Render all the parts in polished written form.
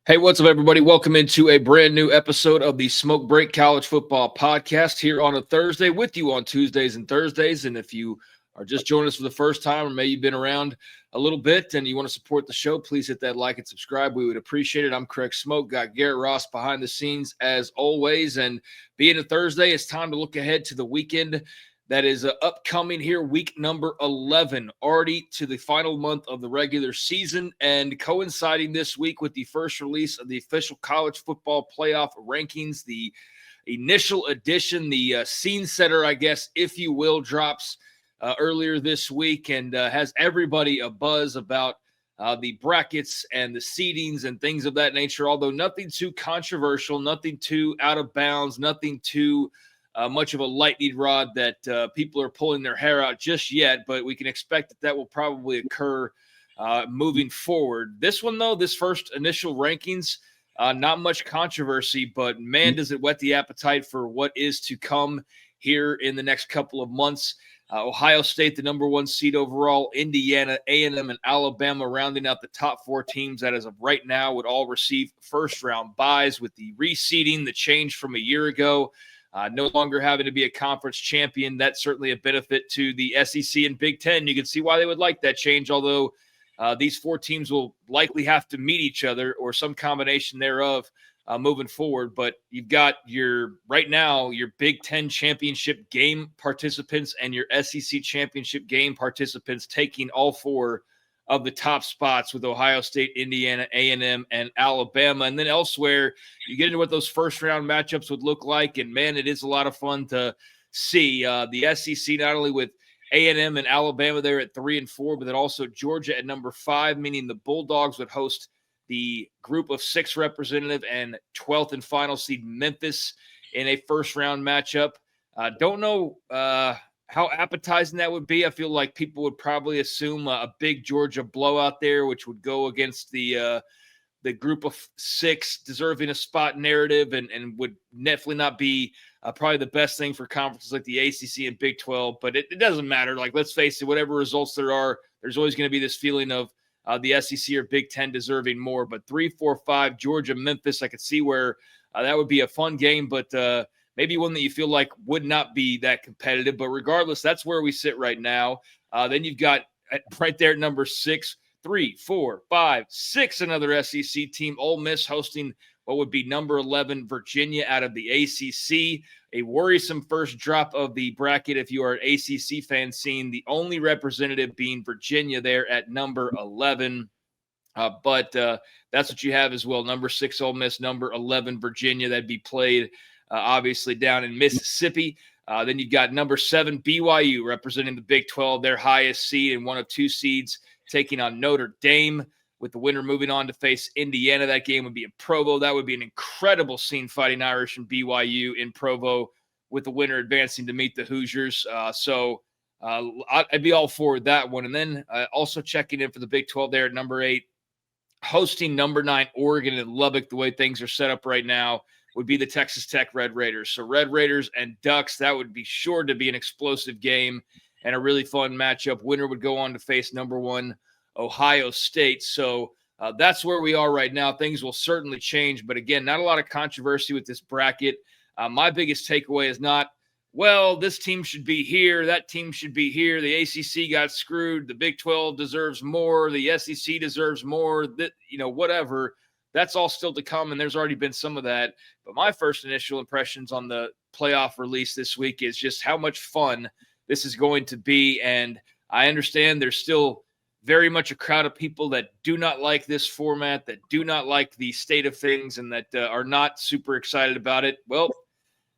Hey, what's up, everybody? Welcome into a brand new episode of the Smoke Break College Football Podcast here on a Thursday with you on Tuesdays and Thursdays. And if you are just joining us for the first time, or maybe you've been around a little bit and you want to support the show, please hit that like and subscribe. We would appreciate it. I'm Craig Smoak, got Garrett Ross behind the scenes as always. And being a Thursday, it's time to look ahead to the weekend that is upcoming here, week number 11, already to the final month of the regular season, and coinciding this week with the first release of the official college football playoff rankings. The initial edition, the scene setter, I guess, if you will, drops earlier this week and has everybody a buzz about the brackets and the seedings and things of that nature, although nothing too controversial, nothing too out of bounds, nothing too much of a lightning rod that people are pulling their hair out just yet, but we can expect that will probably occur moving forward. This one, though, this first initial rankings, not much controversy, but man, does it whet the appetite for what is to come here in the next couple of months. Ohio State, the number one seed overall, Indiana, A&M, and Alabama rounding out the top four teams that as of right now would all receive first-round byes with the reseeding, the change from a year ago. No longer having to be a conference champion. That's certainly a benefit to the SEC and Big Ten. You can see why they would like that change, although these four teams will likely have to meet each other or some combination thereof moving forward. But you've got right now, your Big Ten championship game participants and your SEC championship game participants taking all four of the top spots with Ohio State, Indiana, A&M, and Alabama. And then elsewhere, you get into what those first-round matchups would look like, and, man, it is a lot of fun to see. The SEC not only with A&M and Alabama there at 3 and 4, but then also Georgia at number 5, meaning the Bulldogs would host the group of 6 representative and 12th and final seed Memphis in a first-round matchup. Don't know how appetizing that would be. I feel like people would probably assume a big Georgia blowout there, which would go against the group of 6 deserving a spot narrative and would definitely not be probably the best thing for conferences like the ACC and Big 12. But it doesn't matter. Like, let's face it, whatever results there are, there's always going to be this feeling of the SEC or Big 10 deserving more. But 3, 4, 5, Georgia, Memphis, I could see where that would be a fun game, but maybe one that you feel like would not be that competitive. But regardless, that's where we sit right now. Then you've got right there at number 6, 3, 4, 5, 6, another SEC team, Ole Miss hosting what would be number 11, Virginia out of the ACC. A worrisome first drop of the bracket if you are an ACC fan, seeing the only representative being Virginia there at number 11. But that's what you have as well. Number 6, Ole Miss, number 11, Virginia. That'd be played obviously down in Mississippi. Then you've got number 7, BYU, representing the Big 12, their highest seed and one of 2 seeds, taking on Notre Dame, with the winner moving on to face Indiana. That game would be in Provo. That would be an incredible scene, Fighting Irish and BYU in Provo, with the winner advancing to meet the Hoosiers. So I'd be all for that one. And then also checking in for the Big 12 there at number 8, hosting number 9, Oregon and Lubbock, the way things are set up right now, would be the Texas Tech Red Raiders. So Red Raiders and Ducks, that would be sure to be an explosive game and a really fun matchup. Winner would go on to face number 1, Ohio State. So that's where we are right now. Things will certainly change. But again, not a lot of controversy with this bracket. My biggest takeaway is not, well, this team should be here, that team should be here, the ACC got screwed, the Big 12 deserves more, the SEC deserves more, whatever. That's all still to come, and there's already been some of that. But my first initial impressions on the playoff release this week is just how much fun this is going to be. And I understand there's still very much a crowd of people that do not like this format, that do not like the state of things, and that are not super excited about it. Well,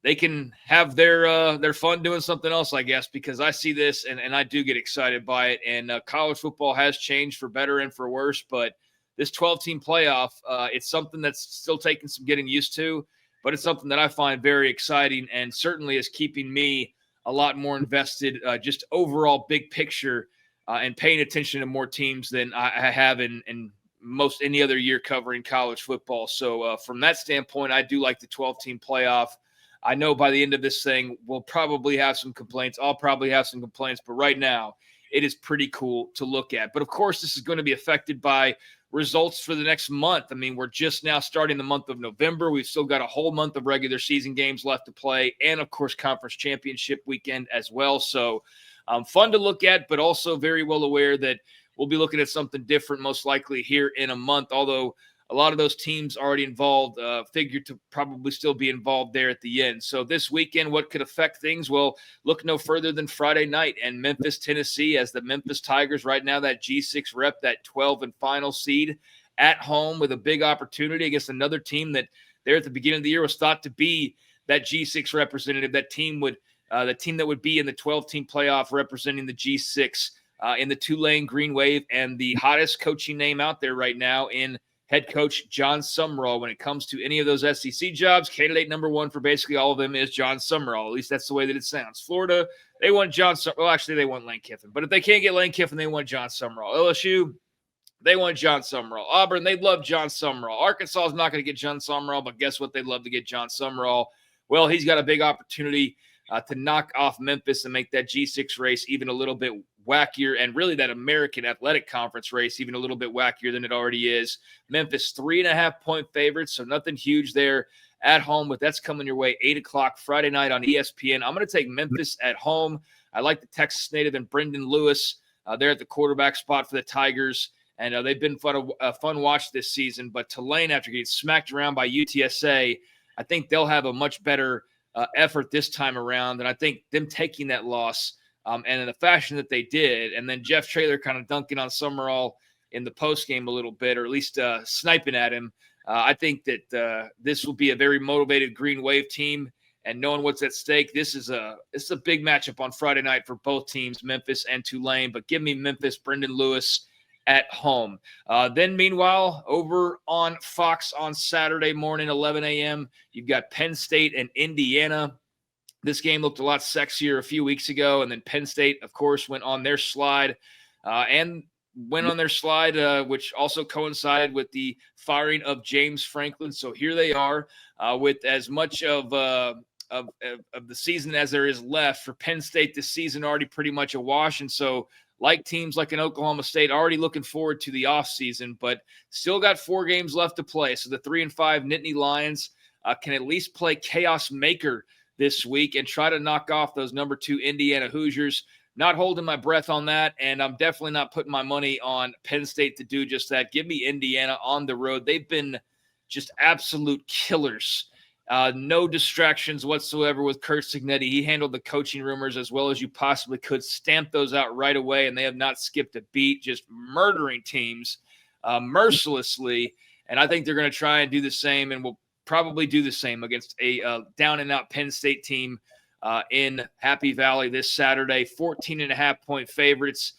they can have their fun doing something else, I guess, because I see this and I do get excited by it. And college football has changed for better and for worse, but this 12-team playoff, it's something that's still taking some getting used to, but it's something that I find very exciting and certainly is keeping me a lot more invested, just overall big picture, and paying attention to more teams than I have in most any other year covering college football. So from that standpoint, I do like the 12-team playoff. I know by the end of this thing, we'll probably have some complaints. I'll probably have some complaints, but right now it is pretty cool to look at. But of course, this is going to be affected by results for the next month. I mean, we're just now starting the month of November. We've still got a whole month of regular season games left to play, and of course, conference championship weekend as well. So fun to look at, but also very well aware that we'll be looking at something different most likely here in a month, although a lot of those teams already involved figure to probably still be involved there at the end. So this weekend, what could affect things? Well, look no further than Friday night and Memphis, Tennessee, as the Memphis Tigers right now, that G6 rep, that 12 and final seed at home with a big opportunity against another team that there at the beginning of the year was thought to be that G6 representative, that team would the team that would be in the 12-team playoff representing the G6 in the Tulane Green Wave, and the hottest coaching name out there right now in head coach John Summerall. When it comes to any of those SEC jobs, candidate number one for basically all of them is John Summerall. At least that's the way that it sounds. Florida, they want John Summerall. Well, actually, they want Lane Kiffin. But if they can't get Lane Kiffin, they want John Summerall. LSU, they want John Summerall. Auburn, they love John Summerall. Arkansas is not going to get John Summerall, but guess what? They'd love to get John Summerall. Well, he's got a big opportunity to knock off Memphis and make that G6 race even a little bit wackier, and really that American Athletic Conference race even a little bit wackier than it already is. Memphis 3.5-point favorites, so nothing huge there at home, but that's coming your way 8 o'clock Friday night on ESPN. I'm going to take Memphis at home. I like the Texas native and Brendan Lewis there at the quarterback spot for the Tigers, and they've been fun watch this season. But Tulane, after getting smacked around by UTSA, I think they'll have a much better effort this time around, and I think them taking that loss and in the fashion that they did, and then Jeff Traylor kind of dunking on Summerall in the postgame a little bit, or at least sniping at him. I think that this will be a very motivated Green Wave team, and knowing what's at stake, this is a big matchup on Friday night for both teams, Memphis and Tulane. But give me Memphis, Brendan Lewis at home. Then, meanwhile, over on Fox on Saturday morning, 11 a.m., you've got Penn State and Indiana. This game looked a lot sexier a few weeks ago, and then Penn State, of course, went on their slide, which also coincided with the firing of James Franklin. So here they are with as much of the season as there is left for Penn State this season, already pretty much a wash. And so like teams like an Oklahoma State, already looking forward to the offseason, but still got 4 games left to play. So the 3-5 Nittany Lions can at least play chaos maker this week and try to knock off those number 2 Indiana Hoosiers. Not holding my breath on that, and I'm definitely not putting my money on Penn State to do just that. Give me Indiana on the road. They've been just absolute killers. No distractions whatsoever with Kurt Signetti. He handled the coaching rumors as well as you possibly could. Stamped those out right away, and they have not skipped a beat, just murdering teams mercilessly. And I think they're going to try and do the same, and will probably do the same against a down-and-out Penn State team in Happy Valley this Saturday. 14.5-point favorites.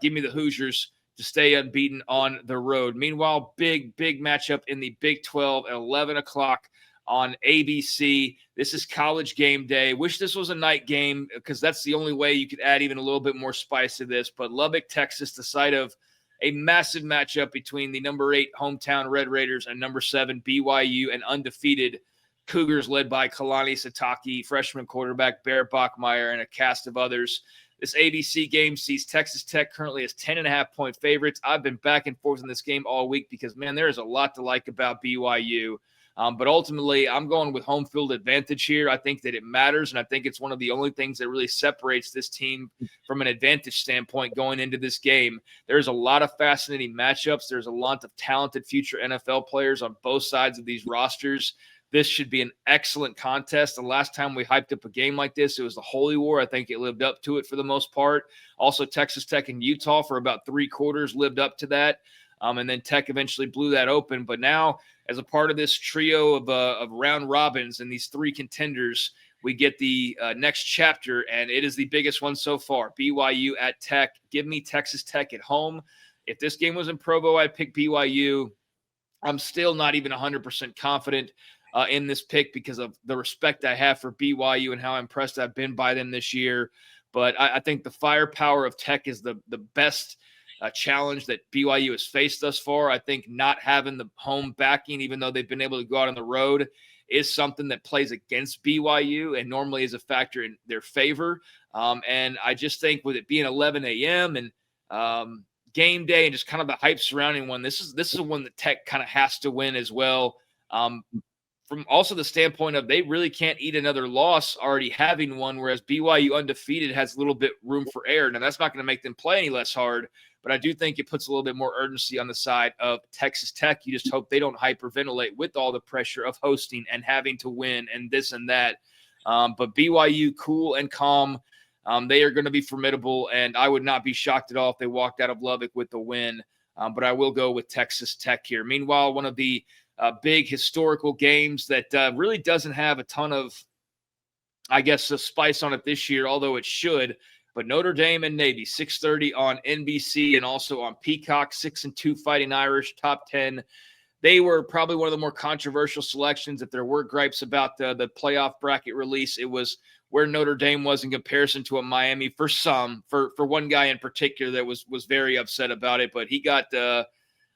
Give me the Hoosiers to stay unbeaten on the road. Meanwhile, big matchup in the Big 12 at 11 o'clock on ABC. This is College game day. Wish this was a night game because that's the only way you could add even a little bit more spice to this. But Lubbock, Texas, the site of a massive matchup between the number 8 hometown Red Raiders and number 7 BYU and undefeated Cougars led by Kalani Sitake, freshman quarterback Bear Bachmeier, and a cast of others. This ABC game sees Texas Tech currently as 10.5-point favorites. I've been back and forth in this game all week because, man, there is a lot to like about BYU. But ultimately, I'm going with home field advantage here. I think that it matters, and I think it's one of the only things that really separates this team from an advantage standpoint going into this game. There's a lot of fascinating matchups. There's a lot of talented future NFL players on both sides of these rosters. This should be an excellent contest. The last time we hyped up a game like this, it was the Holy War. I think it lived up to it for the most part. Also, Texas Tech and Utah for about 3 quarters lived up to that. And then Tech eventually blew that open. But now, as a part of this trio of round robins and these 3 contenders, we get the next chapter, and it is the biggest one so far. BYU at Tech. Give me Texas Tech at home. If this game was in Provo, I'd pick BYU. I'm still not even 100% confident in this pick because of the respect I have for BYU and how impressed I've been by them this year. But I think the firepower of Tech is the best challenge that BYU has faced thus far. I think not having the home backing, even though they've been able to go out on the road, is something that plays against BYU and normally is a factor in their favor. And I just think with it being 11 a.m. and game day and just kind of the hype surrounding one, this is one that Tech kind of has to win as well. From also the standpoint of they really can't eat another loss already having one, whereas BYU undefeated has a little bit room for error. Now, that's not going to make them play any less hard, but I do think it puts a little bit more urgency on the side of Texas Tech. You just hope they don't hyperventilate with all the pressure of hosting and having to win and this and that. But BYU, cool and calm. They are going to be formidable, and I would not be shocked at all if they walked out of Lubbock with the win. But I will go with Texas Tech here. Meanwhile, one of the big historical games that really doesn't have a ton of, I guess, a spice on it this year, although it should. But Notre Dame and Navy, 6:30 on NBC and also on Peacock, 6-2 Fighting Irish, top 10. They were probably one of the more controversial selections. If there were gripes about the playoff bracket release, it was where Notre Dame was in comparison to a Miami for some. For one guy in particular that was very upset about it, but he got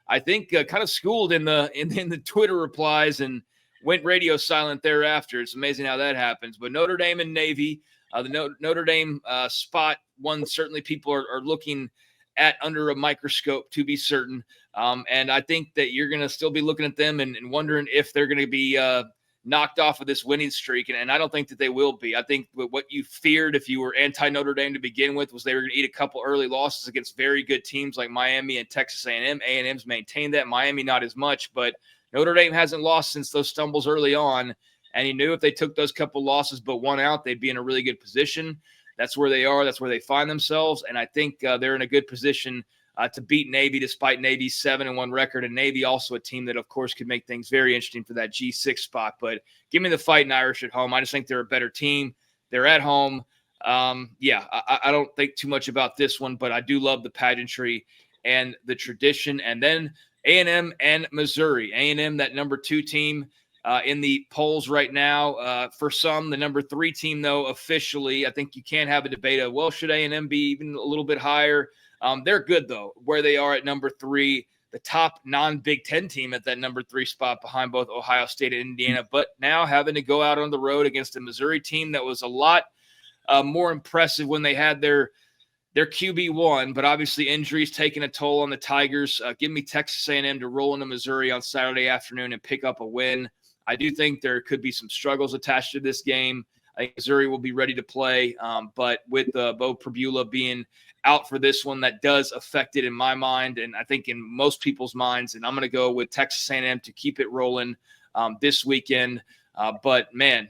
I think kind of schooled in the Twitter replies and went radio silent thereafter. It's amazing how that happens. But Notre Dame and Navy, the Notre Dame spot one certainly people are looking at under a microscope to be certain. And I think that you're going to still be looking at them and wondering if they're going to be knocked off of this winning streak. And I don't think that they will be. I think what you feared if you were anti-Notre Dame to begin with was they were going to eat a couple early losses against very good teams like Miami and Texas A&M. A&M's maintained that. Miami not as much, but Notre Dame hasn't lost since those stumbles early on. And you knew if they took those couple losses but won out, they'd be in a really good position. That's where they are. That's where they find themselves. And I think they're in a good position to beat Navy despite Navy's 7-1 record. And Navy also a team that, of course, could make things very interesting for that G6 spot. But give me the Fighting Irish at home. I just think they're a better team. They're at home. I don't think too much about this one, but I do love the pageantry and the tradition. And then A&M and Missouri. A&M, that number 2 team. In the polls right now. For some, the number 3 team, though, officially, I think you can't have a debate of, well, should A&M be even a little bit higher? They're good, though, where they are at number 3, the top non-Big Ten team at that number 3 spot behind both Ohio State and Indiana, but now having to go out on the road against a Missouri team that was a lot more impressive when they had their QB1, but obviously injuries taking a toll on the Tigers. Give me Texas A&M to roll into Missouri on Saturday afternoon and pick up a win. I do think there could be some struggles attached to this game. I think Missouri will be ready to play, but with Bo Pribula being out for this one, that does affect it in my mind, and I think in most people's minds. And I'm going to go with Texas A&M to keep it rolling this weekend. But man,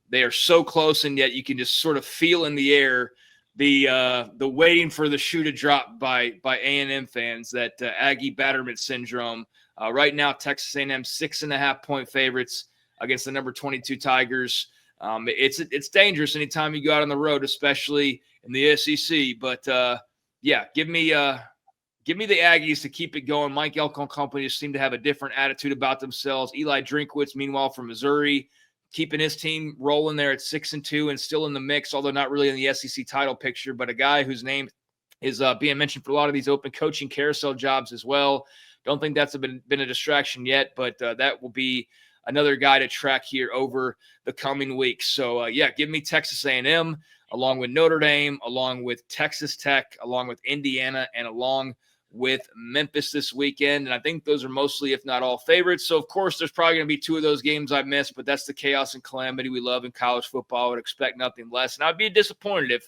they are so close, and yet you can just sort of feel in the air the waiting for the shoe to drop by A&M fans, that Aggie Batterman syndrome. Right now, Texas A&M 6.5-point favorites against the number 22 Tigers. It's dangerous anytime you go out on the road, especially in the SEC. But give me the Aggies to keep it going. Mike Elko and company just seem to have a different attitude about themselves. Eli Drinkwitz, meanwhile, from Missouri, keeping his team rolling there at 6-2 and still in the mix, although not really in the SEC title picture. But a guy whose name is being mentioned for a lot of these open coaching carousel jobs as well. Don't think that's been a distraction yet, but that will be another guy to track here over the coming weeks. So, give me Texas A&M along with Notre Dame, along with Texas Tech, along with Indiana, and along with Memphis this weekend. And I think those are mostly, if not all, favorites. So, of course, there's probably going to be 2 of those games I missed, but that's the chaos and calamity we love in college football. I would expect nothing less. And I'd be disappointed if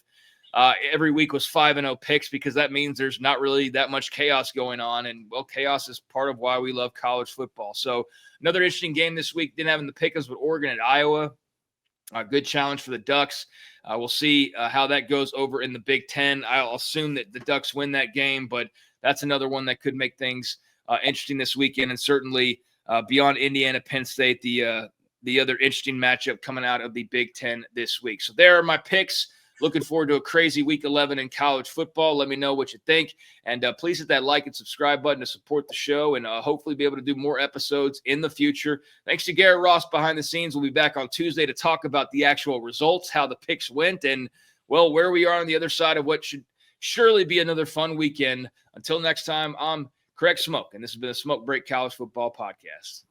every week was 5-0 picks, because that means there's not really that much chaos going on. And, well, chaos is part of why we love college football. So another interesting game this week. Didn't have in the pickers, but Oregon at Iowa. A good challenge for the Ducks. We'll see how that goes over in the Big Ten. I'll assume that the Ducks win that game, but that's another one that could make things interesting this weekend. And certainly beyond Indiana, Penn State, the other interesting matchup coming out of the Big Ten this week. So there are my picks. Looking forward to a crazy Week 11 in college football. Let me know what you think. And please hit that like and subscribe button to support the show, and hopefully be able to do more episodes in the future. Thanks to Garrett Ross behind the scenes. We'll be back on Tuesday to talk about the actual results, how the picks went, and, well, where we are on the other side of what should surely be another fun weekend. Until next time, I'm Craig Smoak, and this has been the Smoke Break College Football Podcast.